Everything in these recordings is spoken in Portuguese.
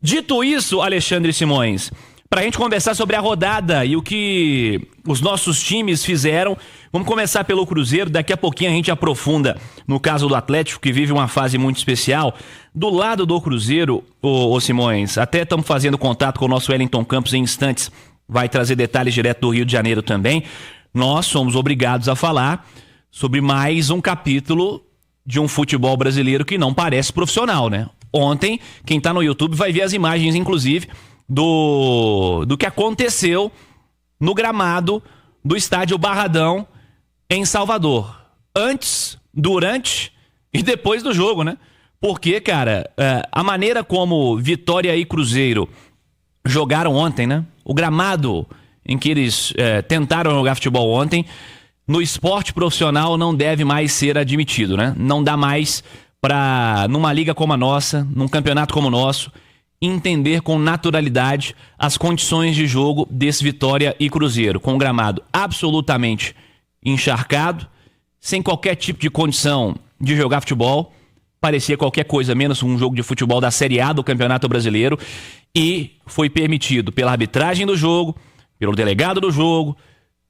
Dito isso, Alexandre Simões, para a gente conversar sobre a rodada e o que os nossos times fizeram, vamos começar pelo Cruzeiro, daqui a pouquinho a gente aprofunda no caso do Atlético, que vive uma fase muito especial. Do lado do Cruzeiro, ô Simões, até estamos fazendo contato com o nosso Wellington Campos em instantes, vai trazer detalhes direto do Rio de Janeiro também. Nós somos obrigados a falar sobre mais um capítulo de um futebol brasileiro que não parece profissional, né? Ontem, quem tá no YouTube vai ver as imagens, inclusive, do que aconteceu no gramado do estádio Barradão em Salvador. Antes, durante e depois do jogo, né? Porque, cara, a maneira como Vitória e Cruzeiro jogaram ontem, né? O gramado em que eles tentaram jogar futebol ontem, no esporte profissional não deve mais ser admitido, né? Não dá mais para, numa liga como a nossa, num campeonato como o nosso, entender com naturalidade as condições de jogo desse Vitória e Cruzeiro, com o gramado absolutamente encharcado, sem qualquer tipo de condição de jogar futebol, parecia qualquer coisa menos um jogo de futebol da Série A do Campeonato Brasileiro, e foi permitido pela arbitragem do jogo, pelo delegado do jogo,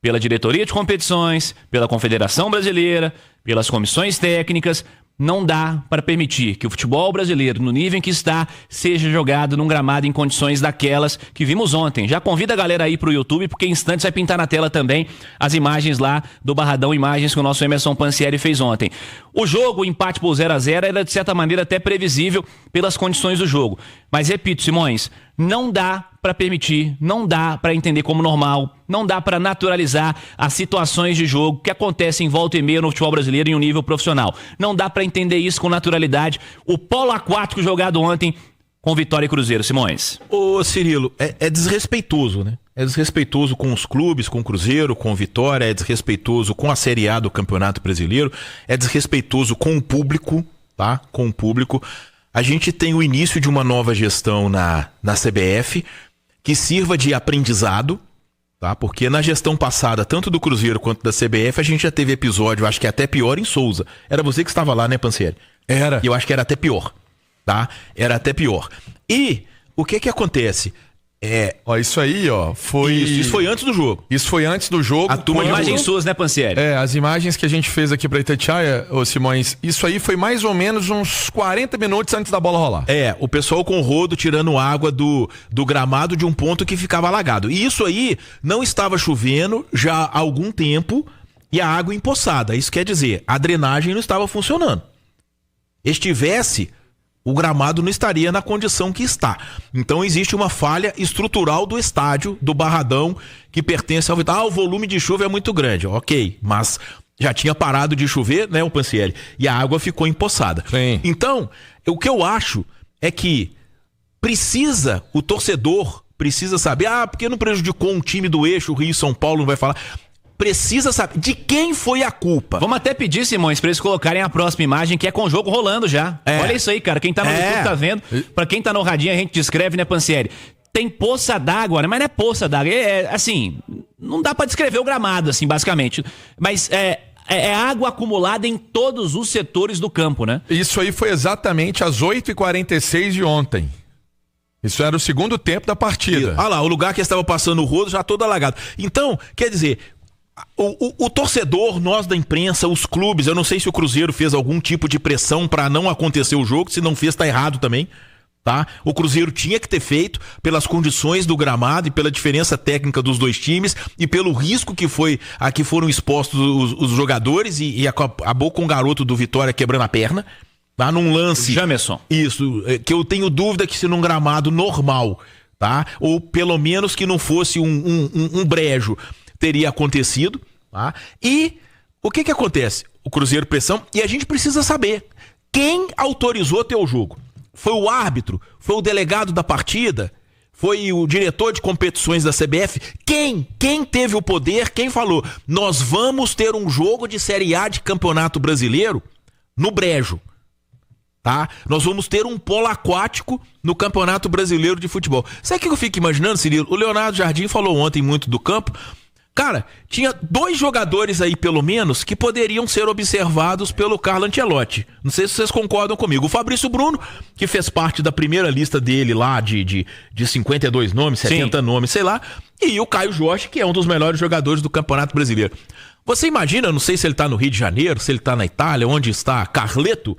pela diretoria de competições, pela Confederação Brasileira, pelas comissões técnicas. Não dá para permitir que o futebol brasileiro, no nível em que está, seja jogado num gramado em condições daquelas que vimos ontem. Já convida a galera aí pro YouTube, porque em instantes vai pintar na tela também as imagens lá do Barradão, imagens que o nosso Emerson Pansieri fez ontem. O jogo, o empate por 0-0, era de certa maneira até previsível pelas condições do jogo. Mas repito, Simões, não dá para permitir, não dá para entender como normal, não dá para naturalizar as situações de jogo que acontecem em volta e meia no futebol brasileiro em um nível profissional. Não dá para entender isso com naturalidade. O polo aquático jogado ontem com Vitória e Cruzeiro, Simões. Ô Cirilo, é desrespeitoso, né? É desrespeitoso com os clubes, com o Cruzeiro, com o Vitória, é desrespeitoso com a Série A do Campeonato Brasileiro, é desrespeitoso com o público, tá? Com o público. A gente tem o início de uma nova gestão na CBF, que sirva de aprendizado, tá? Porque na gestão passada, tanto do Cruzeiro quanto da CBF, a gente já teve episódio, acho que até pior, em Souza. Era você que estava lá, né, Pansieri? Era. E eu acho que era até pior, tá? Era até pior. E o que acontece? Isso aí, foi... Isso foi antes do jogo. Isso foi antes do jogo. A turma Imagens suas, né, Pansieri? As imagens que a gente fez aqui pra Itatiaia, ô Simões, isso aí foi mais ou menos uns 40 minutos antes da bola rolar. O pessoal com o rodo tirando água do gramado de um ponto que ficava alagado. E isso aí não estava chovendo já há algum tempo e a água empoçada. Isso quer dizer, a drenagem não estava funcionando. Estivesse, o gramado não estaria na condição que está. Então existe uma falha estrutural do estádio, do Barradão, que pertence ao Vitória. O volume de chuva é muito grande, ok, mas já tinha parado de chover, né, o Pansieri, e a água ficou empoçada. Sim. Então, o que eu acho é que o torcedor precisa saber, porque não prejudicou um time do eixo, Rio e São Paulo, não vai falar... Precisa saber de quem foi a culpa. Vamos até pedir, Simões, pra eles colocarem a próxima imagem, que é com o jogo rolando já. Olha isso aí, cara. Quem tá no YouTube tá vendo. Pra quem tá no radinho, a gente descreve, né, Pansieri? Tem poça d'água, né? Mas não é poça d'água. Assim, não dá pra descrever o gramado, assim, basicamente. Mas é água acumulada em todos os setores do campo, né? Isso aí foi exatamente às 8h46 de ontem. Isso era o segundo tempo da partida. Olha lá, o lugar que estava passando o rodo já todo alagado. Então, quer dizer... O torcedor, nós da imprensa, os clubes, eu não sei se o Cruzeiro fez algum tipo de pressão para não acontecer o jogo, se não fez tá errado também, tá? O Cruzeiro tinha que ter feito pelas condições do gramado e pela diferença técnica dos dois times e pelo risco que foi a que foram expostos os jogadores e acabou com o garoto do Vitória quebrando a perna, tá? Num lance... Jamerson. Isso, que eu tenho dúvida que se num gramado normal, tá? Ou pelo menos que não fosse um brejo, teria acontecido, tá? E o que acontece? O Cruzeiro pressão, e a gente precisa saber quem autorizou ter o jogo. Foi o árbitro? Foi o delegado da partida? Foi o diretor de competições da CBF? Quem teve o poder? Quem falou? Nós vamos ter um jogo de Série A de Campeonato Brasileiro no brejo, tá? Nós vamos ter um polo aquático no Campeonato Brasileiro de Futebol. Sabe o que eu fico imaginando, Cirilo? O Leonardo Jardim falou ontem muito do campo. Cara, tinha 2 jogadores aí, pelo menos, que poderiam ser observados pelo Carlo Ancelotti. Não sei se vocês concordam comigo. O Fabrício Bruno, que fez parte da primeira lista dele lá de 52 nomes, 70 Sim. nomes, sei lá. E o Caio Jorge, que é um dos melhores jogadores do Campeonato Brasileiro. Você imagina, não sei se ele tá no Rio de Janeiro, se ele tá na Itália, onde está Carleto,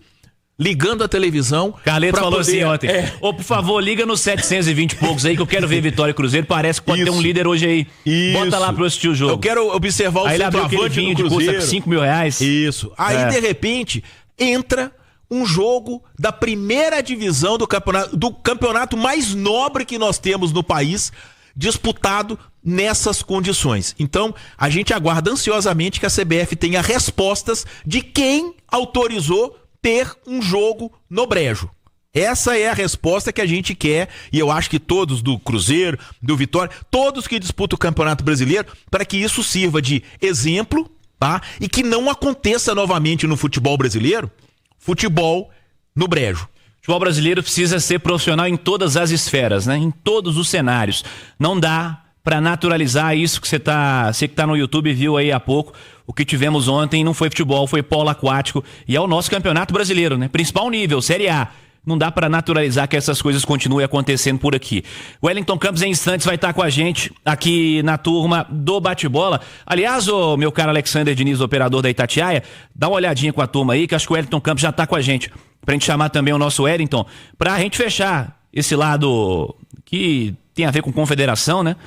ligando a televisão. Carleto falou assim ontem. Ô, por favor, liga nos 720 e poucos aí que eu quero ver Vitória e Cruzeiro. Parece que pode ter um líder hoje aí. Bota lá pra eu assistir o jogo. Eu quero observar o centroavante do Cruzeiro. De 5 mil reais. Isso. Aí, de repente, entra um jogo da primeira divisão do campeonato mais nobre que nós temos no país, disputado nessas condições. Então, a gente aguarda ansiosamente que a CBF tenha respostas de quem autorizou ter um jogo no brejo. Essa é a resposta que a gente quer, e eu acho que todos do Cruzeiro, do Vitória, todos que disputam o Campeonato Brasileiro, para que isso sirva de exemplo, tá? E que não aconteça novamente no futebol brasileiro, futebol no brejo. O futebol brasileiro precisa ser profissional em todas as esferas, né? Em todos os cenários. Não dá para naturalizar isso que você que tá no YouTube viu aí há pouco. O que tivemos ontem não foi futebol, foi polo aquático. E é o nosso campeonato brasileiro, né? Principal nível, Série A. Não dá para naturalizar que essas coisas continuem acontecendo por aqui. O Wellington Campos, em instantes, vai estar com a gente aqui na turma do Bate-Bola. Aliás, o meu caro Alexander Diniz, operador da Itatiaia, dá uma olhadinha com a turma aí, que acho que o Wellington Campos já está com a gente. Pra gente chamar também o nosso Wellington, pra gente fechar esse lado que tem a ver com confederação, né?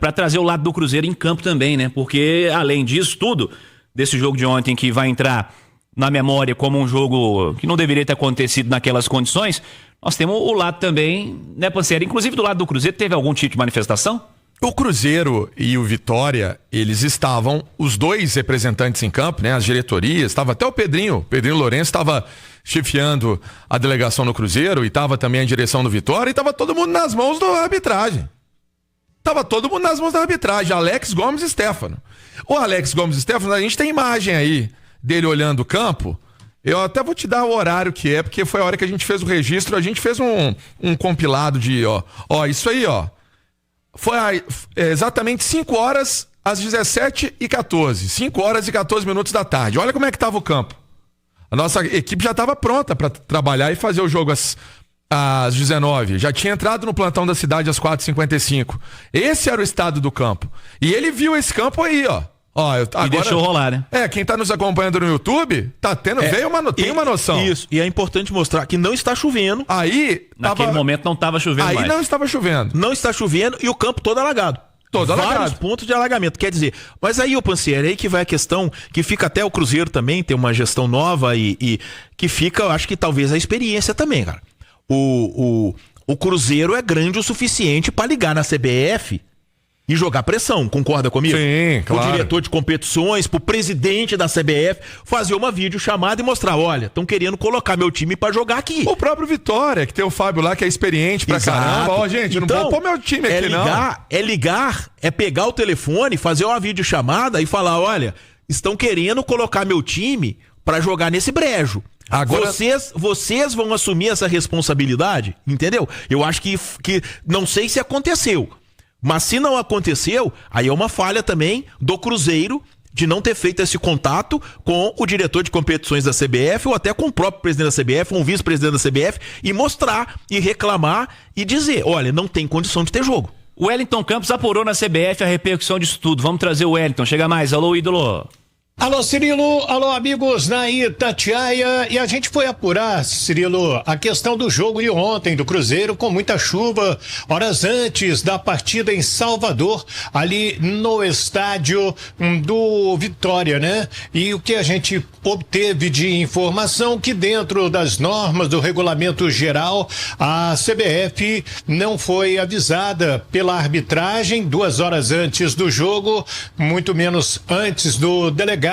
Para trazer o lado do Cruzeiro em campo também, né? Porque, além disso tudo, desse jogo de ontem que vai entrar na memória como um jogo que não deveria ter acontecido naquelas condições, nós temos o lado também, né, Panceira? Inclusive do lado do Cruzeiro, teve algum tipo de manifestação? O Cruzeiro e o Vitória, eles estavam, os dois representantes em campo, né? As diretorias, estava até o Pedrinho Lourenço estava chefiando a delegação no Cruzeiro e estava também a direção do Vitória e estava todo mundo nas mãos da arbitragem. Alex Gomes e Stefano. O Alex Gomes e Stefano, a gente tem imagem aí dele olhando o campo. Eu até vou te dar o horário que é, porque foi a hora que a gente fez o registro. A gente fez um compilado de, ó, isso aí, ó. Foi exatamente 5 horas às 17h14. 5 horas e 14 minutos da tarde. Olha como é que tava o campo. A nossa equipe já estava pronta para trabalhar e fazer o jogo às 19h. Já tinha entrado no plantão da cidade às 4h55. Esse era o estado do campo. E ele viu esse campo aí, ó. E deixou rolar, né? Quem tá nos acompanhando no YouTube, tá tendo, tem uma noção. Isso, e é importante mostrar que não está chovendo. Aí, naquele momento não estava chovendo mais. Aí não estava chovendo. Não está chovendo e o campo todo alagado. Vários pontos de alagamento, quer dizer, mas aí, ô Pansieri, aí que vai a questão, que fica até o Cruzeiro também, tem uma gestão nova e que fica, eu acho que talvez a experiência também, cara. O Cruzeiro é grande o suficiente para ligar na CBF e jogar pressão, concorda comigo? Sim, claro. O diretor de competições, pro presidente da CBF, fazer uma videochamada e mostrar, olha, estão querendo colocar meu time pra jogar aqui. O próprio Vitória, que tem o Fábio lá, que é experiente pra caramba. Ó, gente, então, não vou pôr meu time aqui, É pegar o telefone, fazer uma videochamada e falar, olha, estão querendo colocar meu time pra jogar nesse brejo. Agora... Vocês vão assumir essa responsabilidade, entendeu? Eu acho que não sei se aconteceu. Mas se não aconteceu, aí é uma falha também do Cruzeiro de não ter feito esse contato com o diretor de competições da CBF ou até com o próprio presidente da CBF, ou um vice-presidente da CBF, e mostrar, e reclamar, e dizer, olha, não tem condição de ter jogo. O Wellington Campos apurou na CBF a repercussão disso tudo. Vamos trazer o Wellington. Chega mais. Alô, ídolo. Alô, Cirilo, alô, amigos na Itatiaia, e a gente foi apurar, Cirilo, a questão do jogo de ontem do Cruzeiro com muita chuva, horas antes da partida em Salvador, ali no estádio do Vitória, né? E o que a gente obteve de informação que dentro das normas do regulamento geral, a CBF não foi avisada pela arbitragem 2 horas antes do jogo, muito menos antes do delegado.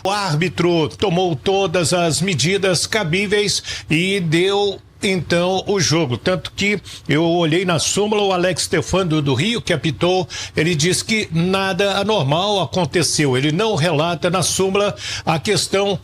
O árbitro tomou todas as medidas cabíveis e deu então o jogo, tanto que eu olhei na súmula, o Alex Stefano do Rio, que apitou, ele diz que nada anormal aconteceu, ele não relata na súmula a questão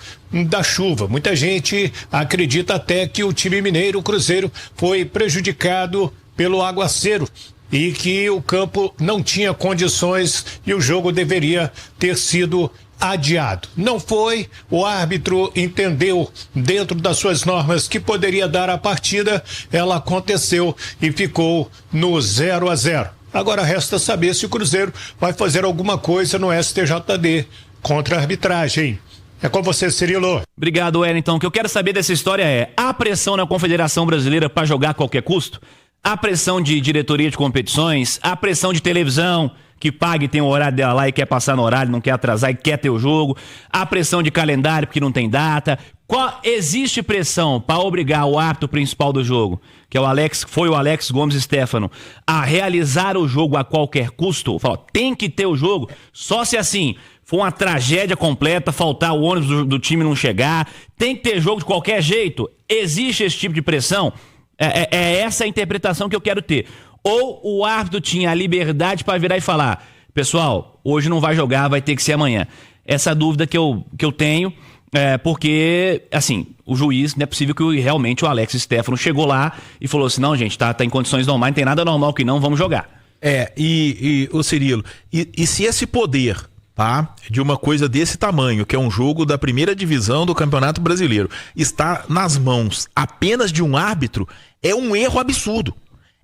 da chuva. Muita gente acredita até que o time mineiro, o Cruzeiro, foi prejudicado pelo aguaceiro e que o campo não tinha condições e o jogo deveria ter sido adiado. Não foi, o árbitro entendeu dentro das suas normas que poderia dar a partida, ela aconteceu e ficou no 0-0. Agora resta saber se o Cruzeiro vai fazer alguma coisa no STJD contra a arbitragem. É com você, Cirilo. Obrigado, Wellington. O que eu quero saber dessa história é: há pressão na Confederação Brasileira para jogar a qualquer custo? Há pressão de diretoria de competições? Há pressão de televisão que paga e tem o horário dela lá e quer passar no horário, não quer atrasar e quer ter o jogo? Há pressão de calendário porque não tem data? Existe pressão para obrigar o árbitro principal do jogo, que é o Alex Gomes Stefano, a realizar o jogo a qualquer custo? Fala, tem que ter o jogo, só se assim for uma tragédia completa, faltar o ônibus do time não chegar, tem que ter jogo de qualquer jeito? Existe esse tipo de pressão? É essa a interpretação que eu quero ter. Ou o árbitro tinha a liberdade para virar e falar: pessoal, hoje não vai jogar, vai ter que ser amanhã. Essa dúvida que eu tenho, porque, assim, o juiz, não é possível que realmente o Alex Stefano chegou lá e falou assim: não, gente, tá em condições normais, não tem nada normal que não, vamos jogar. Ô Cirilo, e se esse poder, tá, de uma coisa desse tamanho, que é um jogo da primeira divisão do Campeonato Brasileiro, está nas mãos apenas de um árbitro, é um erro absurdo.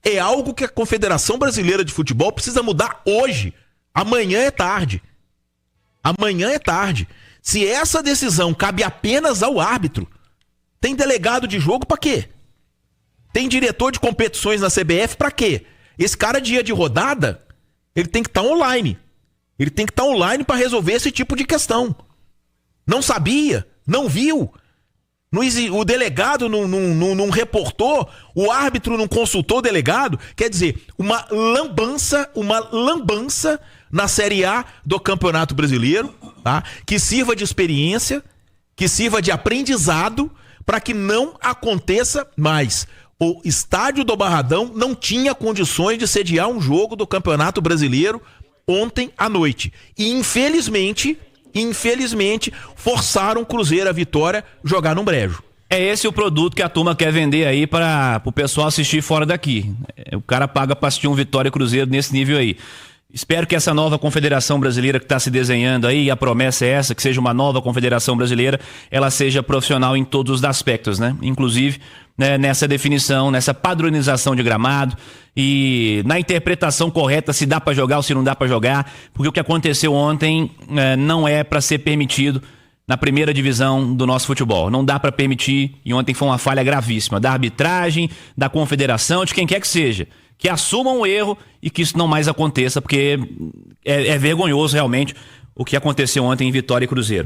É algo que a Confederação Brasileira de Futebol precisa mudar hoje. Amanhã é tarde. Amanhã é tarde. Se essa decisão cabe apenas ao árbitro, tem delegado de jogo pra quê? Tem diretor de competições na CBF pra quê? Esse cara, dia de rodada, ele tem que estar online. Ele tem que estar online pra resolver esse tipo de questão. Não sabia? Não viu? O delegado não reportou, o árbitro não consultou o delegado. Quer dizer, uma lambança na Série A do Campeonato Brasileiro, tá? Que sirva de experiência, que sirva de aprendizado para que não aconteça mais. O estádio do Barradão não tinha condições de sediar um jogo do Campeonato Brasileiro ontem à noite. E infelizmente, forçaram o Cruzeiro a Vitória jogar num brejo. É esse o produto que a turma quer vender aí para o pessoal assistir fora daqui. O cara paga para assistir um Vitória Cruzeiro nesse nível aí. Espero que essa nova confederação brasileira que está se desenhando aí, a promessa é essa, que seja uma nova confederação brasileira, ela seja profissional em todos os aspectos, né? Inclusive, né, nessa definição, nessa padronização de gramado e na interpretação correta se dá para jogar ou se não dá para jogar, porque o que aconteceu ontem não é para ser permitido na primeira divisão do nosso futebol. Não dá para permitir, e ontem foi uma falha gravíssima da arbitragem, da confederação, de quem quer que seja. Que assumam o erro e que isso não mais aconteça, porque é vergonhoso realmente o que aconteceu ontem em Vitória e Cruzeiro.